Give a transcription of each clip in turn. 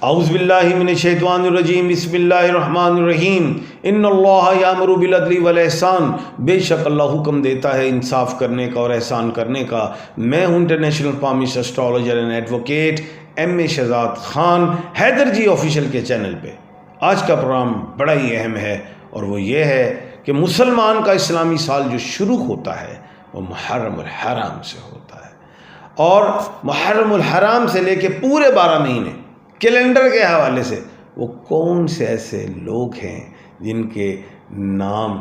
اعوذ باللہ من الشیطان الرجیم، بسم اللہ الرحمن الرحیم۔ ان اللہ یامر بالعدل والاحسان، بے شک اللہ حکم دیتا ہے انصاف کرنے کا اور احسان کرنے کا۔ میں ہوں international palmist astrologer and advocate M Shahzad Khan, Haider ji official کے چینل پہ۔ آج کا پروگرام بڑا ہی اہم ہے، اور وہ یہ ہے کہ مسلمان کا اسلامی سال جو شروع ہوتا ہے وہ محرم الحرام سے ہوتا ہے، اور محرم الحرام سے لے کے پورے 12 مہینے کیلنڈر کے حوالے سے وہ کون سے ایسے لوگ ہیں جن کے نام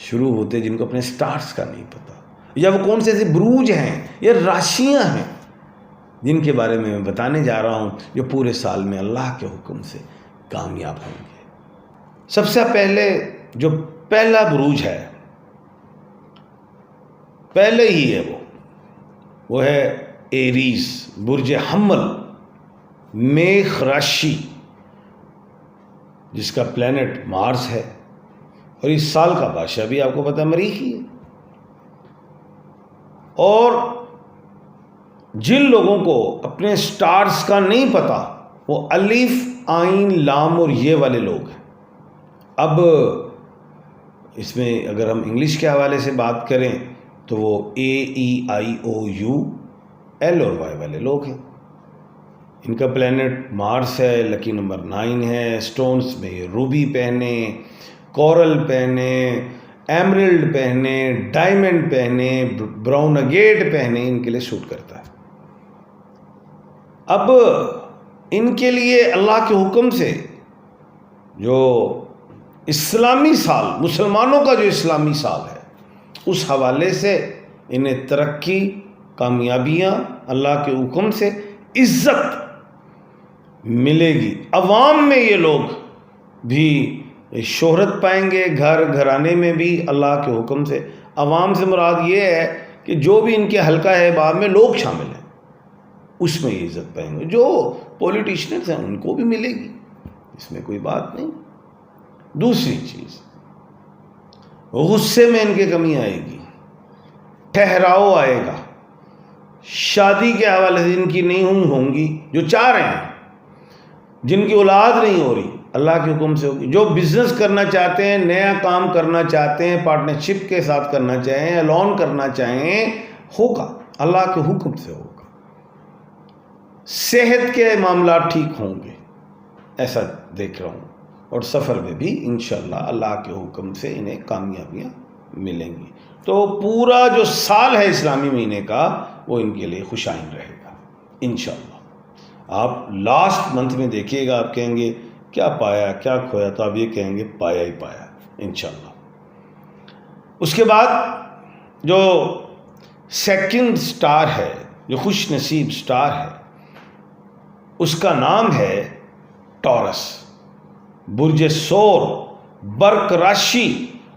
شروع ہوتے جن کو اپنے سٹارز کا نہیں پتہ، یا وہ کون سے ایسے بروج ہیں یا راشیاں ہیں جن کے بارے میں بتانے جا رہا ہوں جو پورے سال میں اللہ کے حکم سے کامیاب ہوں گے۔ سب سے پہلے جو پہلا بروج ہے، پہلے ہی ہے وہ ہے ایریز، برج حمل، میخ راشی، جس کا پلینٹ مارس ہے، اور اس سال کا بادشاہ بھی آپ کو پتہ مریخ ہی ہے۔ اور جن لوگوں کو اپنے سٹارز کا نہیں پتہ وہ الف، عین، لام اور یہ والے لوگ ہیں۔ اب اس میں اگر ہم انگلش کے حوالے سے بات کریں تو وہ AEIOU، L اور Y والے لوگ ہیں۔ ان کا پلینٹ مارس ہے، لکی نمبر 9 ہے۔ سٹونز میں یہ روبی پہنے، کورل پہنے، ایمرلڈ پہنے، ڈائمنڈ پہنے، براؤن اگیٹ پہنے، ان کے لیے سوٹ کرتا ہے۔ اب ان کے لیے اللہ کے حکم سے جو اسلامی سال، مسلمانوں کا جو اسلامی سال ہے، اس حوالے سے انہیں ترقی، کامیابیاں، اللہ کے حکم سے عزت ملے گی۔ عوام میں یہ لوگ بھی شہرت پائیں گے، گھر گھرانے میں بھی اللہ کے حکم سے۔ عوام سے مراد یہ ہے کہ جو بھی ان کے حلقہ ہے بعد میں لوگ شامل ہیں، اس میں یہ عزت پائیں گے۔ جو پولیٹیشنز ہیں ان کو بھی ملے گی، اس میں کوئی بات نہیں۔ دوسری چیز، غصے میں ان کی کمی آئے گی، ٹھہراؤ آئے گا، شادی کے حوالے سے ان کی نہیں ہوں گی، جو چاہ رہے ہیں، جن کی اولاد نہیں ہو رہی، اللہ کے حکم سے ہوگی۔ جو بزنس کرنا چاہتے ہیں، نیا کام کرنا چاہتے ہیں، پارٹنرشپ کے ساتھ کرنا چاہیں، الون کرنا چاہیں، ہوگا، اللہ کے حکم سے ہوگا۔ صحت کے معاملات ٹھیک ہوں گے، ایسا دیکھ رہا ہوں، اور سفر میں بھی انشاءاللہ اللہ کے حکم سے انہیں کامیابیاں ملیں گی۔ تو پورا جو سال ہے اسلامی مہینے کا وہ ان کے لیے خوشائن رہے گا انشاءاللہ۔ آپ لاسٹ منتھ میں دیکھیے گا، آپ کہیں گے کیا پایا کیا کھویا، تو آپ یہ کہیں گے پایا ہی پایا انشاءاللہ۔ اس کے بعد جو سیکنڈ سٹار ہے، جو خوش نصیب سٹار ہے، اس کا نام ہے ٹورس، برج سور، برق راشی،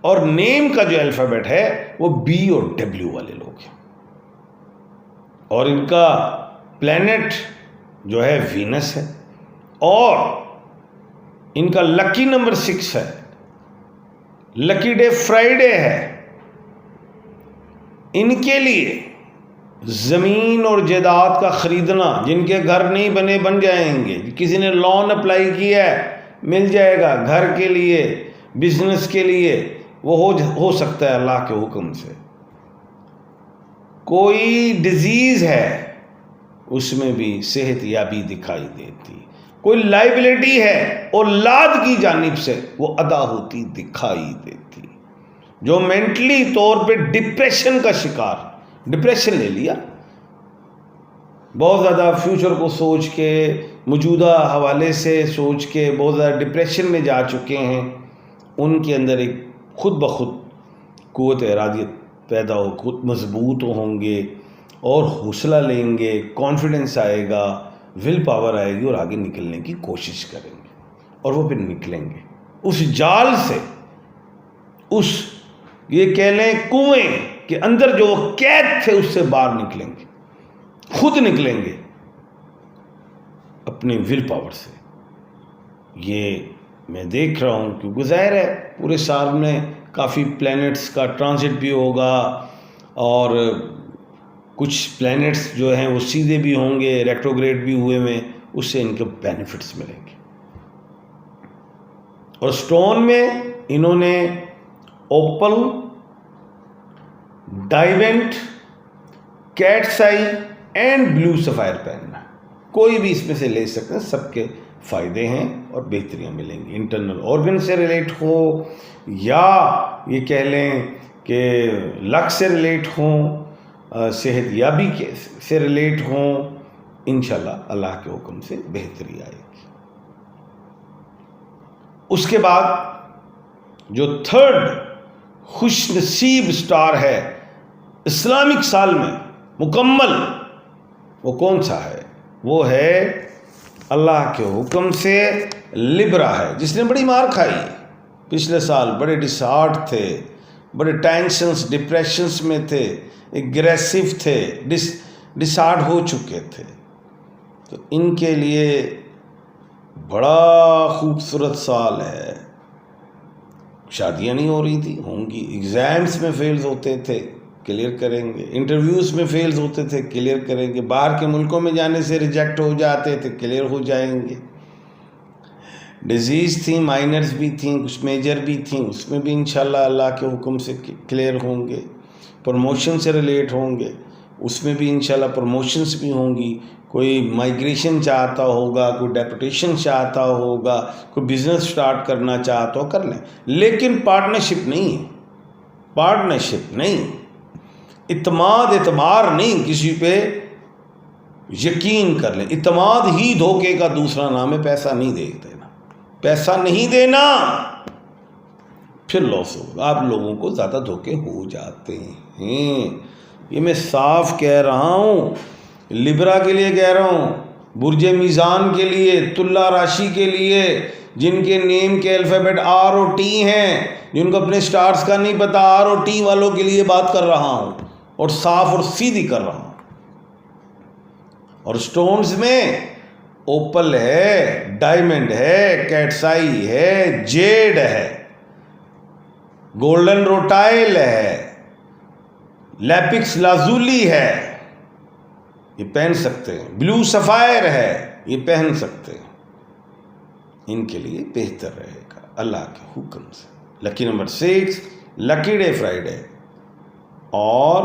اور نیم کا جو الفابیٹ ہے وہ B اور W والے لوگ ہیں۔ اور ان کا پلینٹ جو ہے وینس ہے، اور ان کا لکی نمبر 6 ہے، لکی ڈے فرائیڈے ہے۔ ان کے لیے زمین اور جائیداد کا خریدنا، جن کے گھر نہیں بنے بن جائیں گے، کسی نے لون اپلائی کیا ہے مل جائے گا، گھر کے لیے، بزنس کے لیے، وہ ہو سکتا ہے اللہ کے حکم سے۔ کوئی ڈیزیز ہے اس میں بھی صحت یابی دکھائی دیتی، کوئی لائبلٹی ہے اولاد کی جانب سے وہ ادا ہوتی دکھائی دیتی۔ جو مینٹلی طور پہ ڈپریشن کا شکار، ڈپریشن لے لیا، بہت زیادہ فیوچر کو سوچ کے، موجودہ حوالے سے سوچ کے بہت زیادہ ڈپریشن میں جا چکے ہیں، ان کے اندر ایک خود بخود قوت ارادیت پیدا ہو، خود مضبوط ہوں گے اور حوصلہ لیں گے، کانفیڈنس آئے گا، ول پاور آئے گی، اور آگے نکلنے کی کوشش کریں گے، اور وہ پھر نکلیں گے اس جال سے، اس یہ کہہ لیں کنویں کے اندر جو وہ قید تھے اس سے باہر نکلیں گے، خود نکلیں گے اپنی ول پاور سے۔ یہ میں دیکھ رہا ہوں کہ ظاہر ہے پورے سال میں کافی پلینٹس کا ٹرانزٹ بھی ہوگا، اور کچھ پلینٹس جو ہیں وہ سیدھے بھی ہوں گے، ریٹروگریڈ بھی ہوئے میں، اس سے ان کے بینیفٹس ملیں گے. اور سٹون میں انہوں نے opal, diamond, cat's eye and blue sapphire پہننا. کوئی بھی اس میں سے لے سکتے ہیں، سب کے فائدے ہیں اور بہتریاں ملیں گی. انٹرنل آرگن سے ریلیٹ ہو یا یہ کہہ لیں کہ لک سے ریلیٹ ہوں، صحت یابی سے ریلیٹ ہوں، انشاءاللہ اللہ کے حکم سے بہتری آئے گی. اس کے بعد جو تھرڈ خوش نصیب سٹار ہے اسلامک سال میں مکمل، وہ کون سا ہے؟ وہ ہے اللہ کے حکم سے لبرا ہے، جس نے بڑی مار کھائی. پچھلے سال بڑے ڈسہارٹ تھے، بڑے ٹینشنز ڈپریشنز میں تھے، اگریسو تھے، ڈسہارٹ ہو چکے تھے. تو ان کے لیے بڑا خوبصورت سال ہے. شادیاں نہیں ہو رہی تھی، ہوں گی. ایگزامز میں فیلز ہوتے تھے، کلیئر کریں گے. انٹرویوز میں فیلز ہوتے تھے، کلیئر کریں گے. باہر کے ملکوں میں جانے سے ریجیکٹ ہو جاتے تھے، کلیئر ہو جائیں گے. ڈیزیز تھیں، مائنرز بھی تھیں، کچھ میجر بھی تھیں، اس میں بھی انشاءاللہ اللہ کے حکم سے کلیئر ہوں گے. پروموشن سے ریلیٹ ہوں گے، اس میں بھی انشاءاللہ پروموشنز بھی ہوں گی. کوئی مائگریشن چاہتا ہوگا، کوئی ڈیپوٹیشن چاہتا ہوگا، کوئی بزنس سٹارٹ کرنا چاہتا ہو، کر لیں. لیکن پارٹنرشپ نہیں ہے، پارٹنرشپ نہیں، اعتماد نہیں. کسی پہ یقین کر لیں. اعتماد ہی دھوکے کا دوسرا نام ہے. پیسہ نہیں دینا، پیسہ نہیں دینا، پھر لاس ہوگا. آپ لوگوں کو زیادہ دھوکے ہو جاتے ہیں. یہ میں صاف کہہ رہا ہوں، لبرا کے لیے کہہ رہا ہوں، برج میزان کے لیے، تلا راشی کے لیے، جن کے نیم کے الفابیٹ آر اور ٹی ہیں، جن کو اپنے سٹارز کا نہیں پتا، آر اور ٹی والوں کے لیے بات کر رہا ہوں، اور صاف اور سیدھی کر رہا ہوں. اور سٹونز میں اوپل ہے، ڈائمنڈ ہے، کیٹسائی ہے، جیڈ ہے، گولڈن روٹائل ہے، لیپکس لازولی ہے، یہ پہن سکتے ہیں. بلیو سفائر ہے، یہ پہن سکتے ہیں. ان کے لیے بہتر رہے گا اللہ کے حکم سے. لکی نمبر 6 لکی ڈے فرائیڈے اور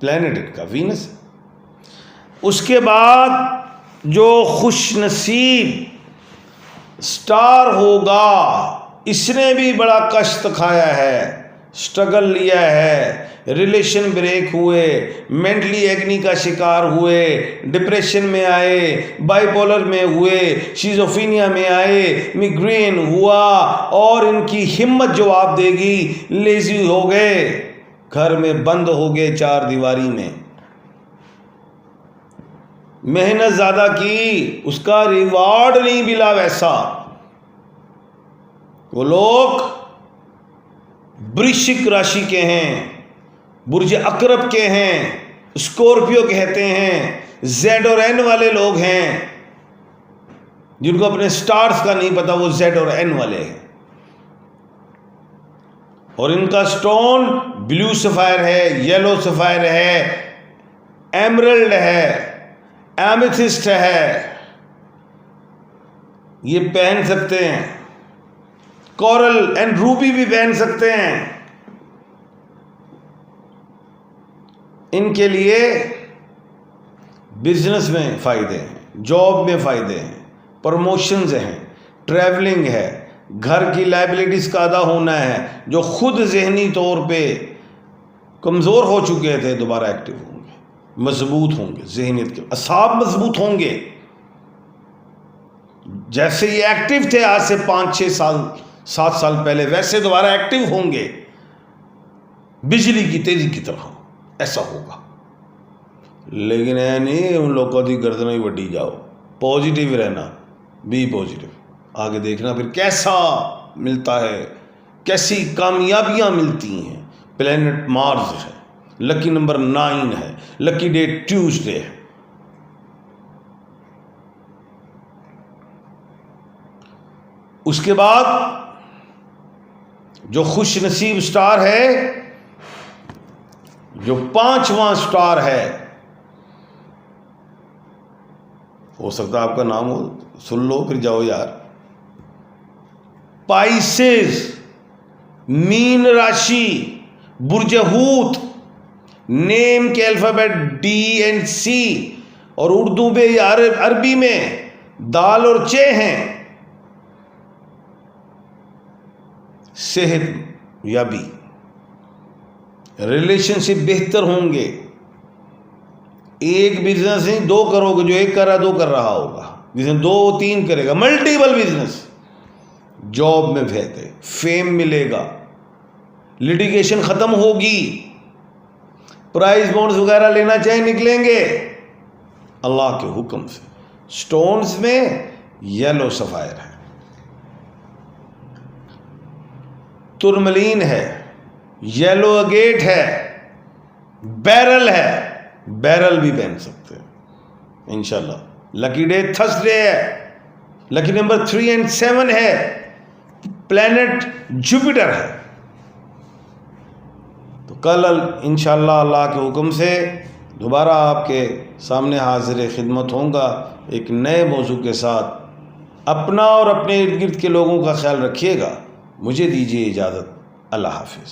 پلانٹ کا وینس. اس کے بعد جو خوش نصیب سٹار ہوگا، اس نے بھی بڑا کشت کھایا ہے، سٹرگل لیا ہے، ریلیشن بریک ہوئے، مینٹلی ایگنی کا شکار ہوئے، ڈپریشن میں آئے، بائی پولر میں ہوئے، شیزوفینیا میں آئے، میگرین ہوا، اور ان کی ہمت جواب دے گی. لیزی ہو گئے، گھر میں بند ہو گئے 4 دیواری میں، محنت زیادہ کی، اس کا ریوارڈ نہیں ملا ویسا. وہ لوگ برشک راشی کے ہیں، برج عقرب کے ہیں، اسکورپیو کہتے ہیں، زیڈ اور این والے لوگ ہیں. جن کو اپنے سٹارز کا نہیں پتا، وہ زیڈ اور این والے ہیں. اور ان کا سٹون بلیو سفائر ہے، یلو سفائر ہے، ایمرلڈ ہے، ایمیتھسٹ ہے. یہ پہن سکتے ہیں. کورل اینڈ روبی بھی پہن سکتے ہیں. ان کے لیے بزنس میں فائدے ہیں، جاب میں فائدے ہیں، پروموشنز ہیں، ٹریولنگ ہے، گھر کی لائبلٹیز کا ادا ہونا ہے. جو خود ذہنی طور پہ کمزور ہو چکے تھے دوبارہ ایکٹیو ہوں گے، مضبوط ہوں گے، ذہنیت کے اعصاب مضبوط ہوں گے. جیسے یہ ایکٹیو تھے آج سے 5-6 سال 7 سال پہلے، ویسے دوبارہ ایکٹیو ہوں گے، بجلی کی تیزی کی طرح. ایسا ہوگا. لیکن نہیں ان لوگوں کی گردنیں ہی وڈی جاؤ. پازیٹیو رہنا، بی پازیٹیو. آگے دیکھنا پھر کیسا ملتا ہے، کیسی کامیابیاں ملتی ہیں. پلینٹ مارز ہے، لکی نمبر 9 ہے، لکی ڈے ٹیوزڈے ہے. اس کے بعد جو خوش نصیب سٹار ہے، جو 5واں سٹار ہے، ہو سکتا ہے آپ کا نام ہو، سن لو پھر جاؤ یار۔ پائسز، مین راشی، برج حوت، نیم کے الفابیٹ ڈی اینڈ سی، اور اردو میں یا عربی میں دال اور چے ہیں۔ صحت یابی، ریلیشن شپ بہتر ہوں گے۔ ایک بزنس نہیں دو کرو گے، جو ایک کر رہا دو کر رہا ہوگا، جس نے دو تین کرے گا، ملٹیپل بزنس۔ جاب میں بہتر، فیم ملے گا، لٹیگیشن ختم ہوگی، پرائز بونڈز وغیرہ لینا چاہیں نکلیں گے اللہ کے حکم سے۔ سٹونز میں یلو سفائر ہے، ترملین ہے، یلو اگیٹ ہے، بیرل ہے، بیرل بھی پہن سکتے ہیں انشاءاللہ۔ لکی ڈے تھرسڈے ہے، لکی نمبر 3 اور 7 ہے، پلینٹ جوپیٹر ہے۔ تو کل انشاءاللہ اللہ کے حکم سے دوبارہ آپ کے سامنے حاضر خدمت ہوں گا ایک نئے موضوع کے ساتھ۔ اپنا اور اپنے ارد گرد کے لوگوں کا خیال رکھیے گا۔ مجھے دیجیے اجازت، اللہ حافظ۔